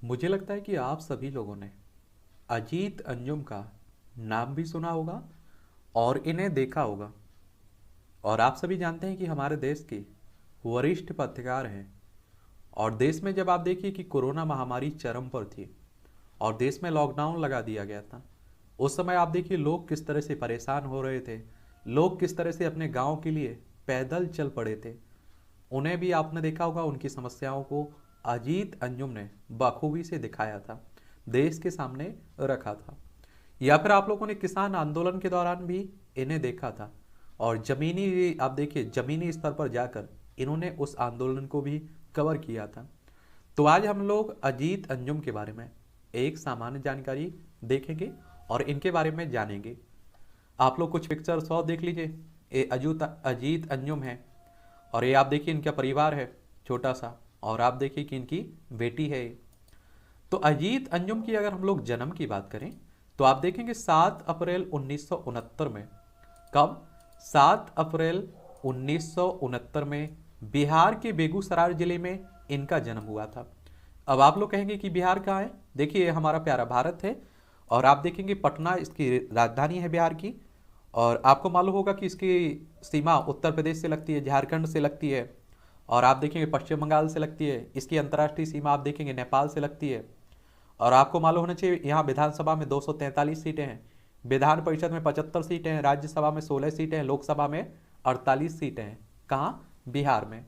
मुझे लगता है कि आप सभी लोगों ने अजीत अंजुम का नाम भी सुना होगा और इन्हें देखा होगा। और आप सभी जानते हैं कि हमारे देश के वरिष्ठ पत्रकार हैं। और देश में जब आप देखिए कि कोरोना महामारी चरम पर थी और देश में लॉकडाउन लगा दिया गया था, उस समय आप देखिए लोग किस तरह से परेशान हो रहे थे। लोग किस तरह से अपने गांव के लिए पैदल चल पड़े थे। उन्हें भी आपने देखा होगा, उनकी समस्याओं को अजीत अंजुम ने बखूबी से दिखाया था, देश के सामने रखा था। या फिर आप लोगों ने किसान आंदोलन के दौरान भी इन्हें देखा था। और जमीनी आप देखिए जमीनी स्तर पर जाकर इन्होंने उस आंदोलन को भी कवर किया था। तो आज हम लोग अजीत अंजुम के बारे में एक सामान्य जानकारी देखेंगे और इनके बारे में जानेंगे। आप लोग कुछ पिक्चर्स और देख लीजिए। ये अजीत अंजुम है और ये आप देखिए इनका परिवार है छोटा सा। और आप देखिए कि इनकी बेटी है। तो अजीत अंजुम की अगर हम लोग जन्म की बात करें तो आप देखेंगे 7 अप्रैल 1969 में। कब? 7 अप्रैल 1969 में बिहार के बेगूसराय जिले में इनका जन्म हुआ था। अब आप लोग कहेंगे कि बिहार कहाँ है? देखिए हमारा प्यारा भारत है और आप देखेंगे पटना इसकी राजधानी है बिहार की। और आपको मालूम होगा कि इसकी सीमा उत्तर प्रदेश से लगती है, झारखंड से लगती है और आप देखेंगे पश्चिम बंगाल से लगती है। इसकी अंतर्राष्ट्रीय सीमा आप देखेंगे नेपाल से लगती है। और आपको मालूम होना चाहिए यहाँ विधानसभा में 243 सीटें हैं, विधान परिषद में 75 सीटें हैं, राज्यसभा में 16 सीटें हैं, लोकसभा में 48 सीटें हैं। कहाँ? बिहार में।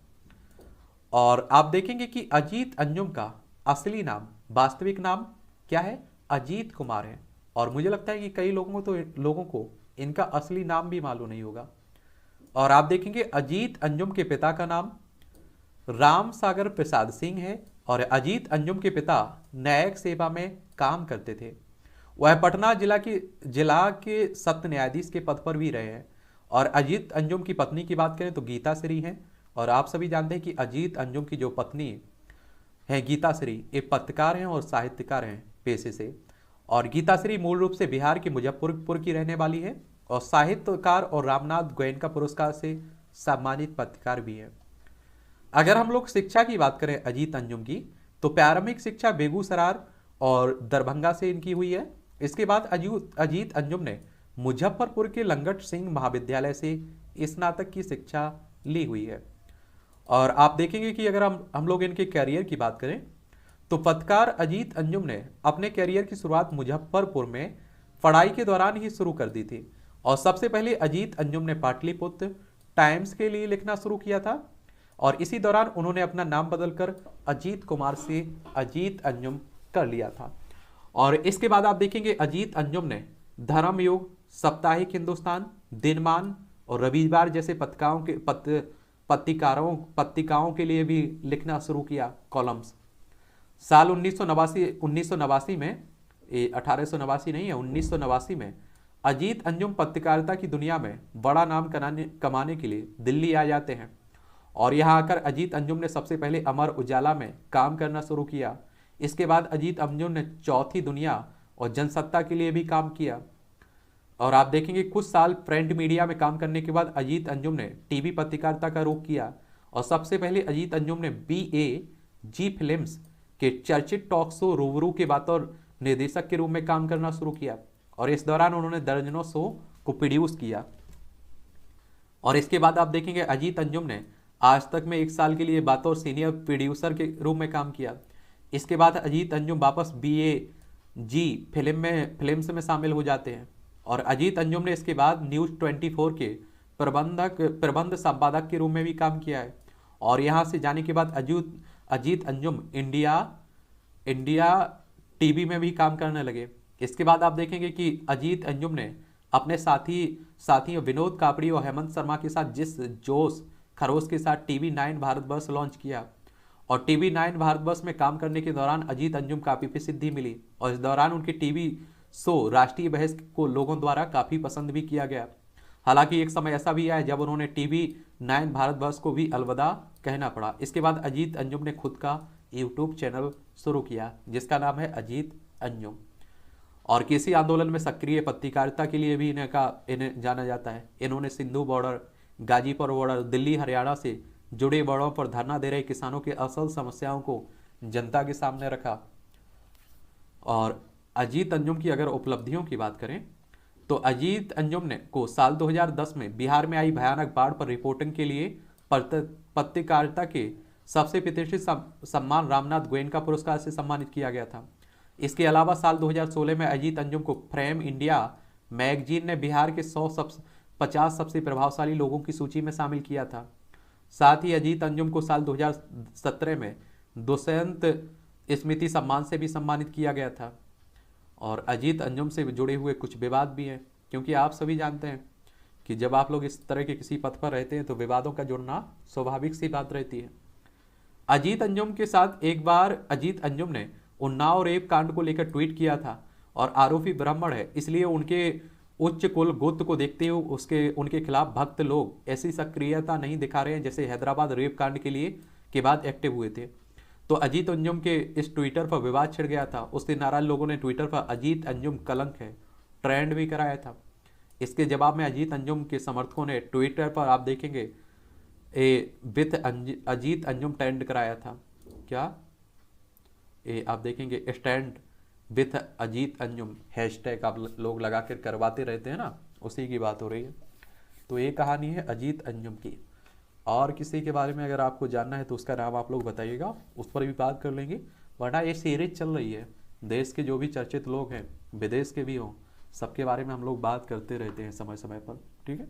और आप देखेंगे कि अजीत अंजुम का असली नाम, वास्तविक नाम क्या है? अजीत कुमार है। और मुझे लगता है कि कई लोगों को इनका असली नाम भी मालूम नहीं होगा। और आप देखेंगे अजीत अंजुम के पिता का नाम राम सागर प्रसाद सिंह है और अजीत अंजुम के पिता न्यायिक सेवा में काम करते थे। वह पटना जिला के सत्र न्यायाधीश के पद पर भी रहे हैं। और अजीत अंजुम की पत्नी की बात करें तो गीता श्री हैं। और आप सभी जानते हैं कि अजीत अंजुम की जो पत्नी है गीता श्री, ये पत्रकार हैं और साहित्यकार हैं पेशे से। और गीता श्री मूल रूप से बिहार के मुजफ्फरपुर की रहने वाली है और साहित्यकार और रामनाथ गोयनका पुरस्कार से सम्मानित पत्रकार भी है। अगर हम लोग शिक्षा की बात करें अजीत अंजुम की, तो प्रारंभिक शिक्षा बेगूसराय और दरभंगा से इनकी हुई है। इसके बाद अजीत अंजुम ने मुजफ्फरपुर के लंगट सिंह महाविद्यालय से स्नातक की शिक्षा ली हुई है। और आप देखेंगे कि अगर हम लोग इनके कैरियर की बात करें तो पत्रकार अजीत अंजुम ने अपने कैरियर की शुरुआत मुजफ्फरपुर में पढ़ाई के दौरान ही शुरू कर दी थी। और सबसे पहले अजीत अंजुम ने पाटलिपुत्र टाइम्स के लिए लिखना शुरू किया था और इसी दौरान उन्होंने अपना नाम बदलकर अजीत कुमार से अजीत अंजुम कर लिया था। और इसके बाद आप देखेंगे अजीत अंजुम ने धर्मयुग, साप्ताहिक हिंदुस्तान, दिनमान और रविवार जैसे पत्रिकाओं के लिए भी लिखना शुरू किया कॉलम्स। साल 1989 में, ये 1889 नहीं है, 1989 में अजीत अंजुम पत्रकारिता की दुनिया में बड़ा नाम कमाने के लिए दिल्ली आ जाते हैं। और यहाँ आकर अजीत अंजुम ने सबसे पहले अमर उजाला में काम करना शुरू किया। इसके बाद अजीत अंजुम ने चौथी दुनिया और जनसत्ता के लिए भी काम किया। और आप देखेंगे कुछ साल प्रिंट मीडिया में काम करने के बाद अजीत अंजुम ने टीवी पत्रकारिता का रुख किया। और सबसे पहले अजीत अंजुम ने BAG फिल्म्स के चर्चित टॉक शो रूबरू के बतौर निर्देशक के रूप में काम करना शुरू किया। और इस दौरान उन्होंने दर्जनों शो को प्रोड्यूस किया। और इसके बाद आप देखेंगे अजीत अंजुम ने आज तक में 1 साल के लिए बतौर सीनियर प्रोड्यूसर के रूप में काम किया। इसके बाद अजीत अंजुम वापस BAG फिल्म्स में शामिल हो जाते हैं। और अजीत अंजुम ने इसके बाद न्यूज़ 24 के प्रबंध संपादक के रूप में भी काम किया है। और यहाँ से जाने के बाद अजीत अंजुम इंडिया टीवी में भी काम करने लगे। इसके बाद आप देखेंगे कि अजीत अंजुम ने अपने साथियों विनोद कापड़ी और हेमंत शर्मा के साथ जिस जोश खरोश के साथ TV9 भारतवर्ष लॉन्च किया। और TV9 भारतवर्ष में काम करने के दौरान अजीत अंजुम काफ़ी प्रसिद्धि मिली और इस दौरान उनके टीवी शो राष्ट्रीय बहस को लोगों द्वारा काफ़ी पसंद भी किया गया। हालांकि एक समय ऐसा भी आया जब उन्होंने TV9 भारतवर्ष को भी अलविदा कहना पड़ा। इसके बाद अजीत अंजुम ने खुद का YouTube चैनल शुरू किया जिसका नाम है अजीत अंजुम। और किसी आंदोलन में सक्रिय पत्रकारिता के लिए भी इन्हें जाना जाता है। इन्होंने सिंधु बॉर्डर, गाजीपुर बॉर्डर, दिल्ली हरियाणा से जुड़े बॉर्डरों पर धरना दे रहे किसानों की असल समस्याओं को जनता के सामने रखा। और अजीत अंजुम की अगर उपलब्धियों की बात करें तो अजीत अंजुम ने को साल 2010 में बिहार में आई भयानक बाढ़ पर रिपोर्टिंग के लिए पत्रकारिता के सबसे प्रतिष्ठित सम्मान रामनाथ गोयनका पुरस्कार से सम्मानित किया गया था। इसके अलावा साल 2016 में अजीत अंजुम को फ्रेम इंडिया मैगजीन ने बिहार के 50 सबसे प्रभावशाली लोगों की सूची में शामिल किया था। साथ ही अजीत अंजुम को साल 2017 में दुष्यंत स्मृति सम्मान से भी सम्मानित किया गया था। और अजीत अंजुम से जुड़े हुए कुछ विवाद भी हैं, क्योंकि आप सभी जानते हैं कि जब आप लोग इस तरह के किसी पद पर रहते हैं तो विवादों का जुड़ना स्वाभाविक सी बात रहती है। अजीत अंजुम के साथ एक बार अजीत अंजुम ने उन्नाव रेप कांड को लेकर ट्वीट किया था और आरोपी ब्राह्मण है, इसलिए उनके उच्च कुल गोत्र को देखते हुए उनके खिलाफ भक्त लोग ऐसी सक्रियता नहीं दिखा रहे हैं जैसे हैदराबाद रेप कांड के बाद एक्टिव हुए थे। तो अजीत अंजुम के इस ट्विटर पर विवाद छिड़ गया था। उससे नाराज लोगों ने ट्विटर पर अजीत अंजुम कलंक है ट्रेंड भी कराया था। इसके जवाब में अजीत अंजुम के समर्थकों ने ट्विटर पर आप देखेंगे विथ अजीत अंजुम ट्रेंड कराया था। क्या आप देखेंगे stand with Ajit Anjum hashtag आप लोग लगा कर करवाते रहते हैं ना, उसी की बात हो रही है। तो ये कहानी है अजीत अंजुम की। और किसी के बारे में अगर आपको जानना है तो उसका नाम आप लोग बताइएगा, उस पर भी बात कर लेंगे। वरना ये सीरीज चल रही है, देश के जो भी चर्चित लोग हैं, विदेश के भी हों, सबके बारे में हम लोग बात करते रहते हैं समय समय पर। ठीक है।